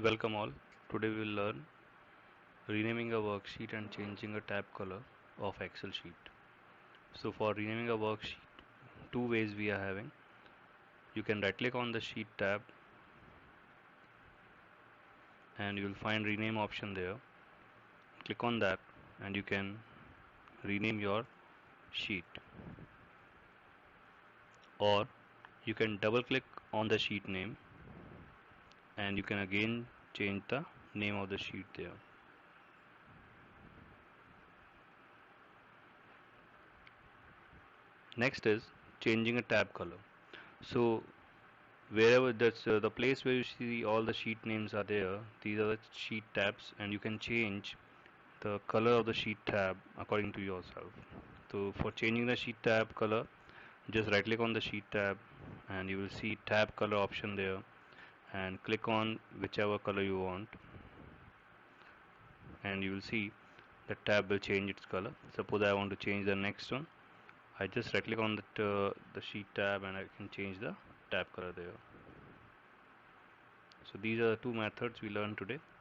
Welcome all. Today we will learn renaming a worksheet and changing a tab color of Excel sheet. So for renaming a worksheet, two ways we are having. You can right click on the sheet tab and you will find rename option there. Click on that and you can rename your sheet, or you can double click on the sheet name and you can again change the name of the sheet there. Next is changing a tab color. So wherever that's the place where you see all the sheet names are there, these are the sheet tabs and you can change the color of the sheet tab according to yourself. So for changing the sheet tab color, just right click on the sheet tab and you will see tab color option there, and click on whichever color you want and you will see the tab will change its color. Suppose I want to change the next one, I just right click on the sheet tab and I can change the tab color there. So these are the two methods we learned today.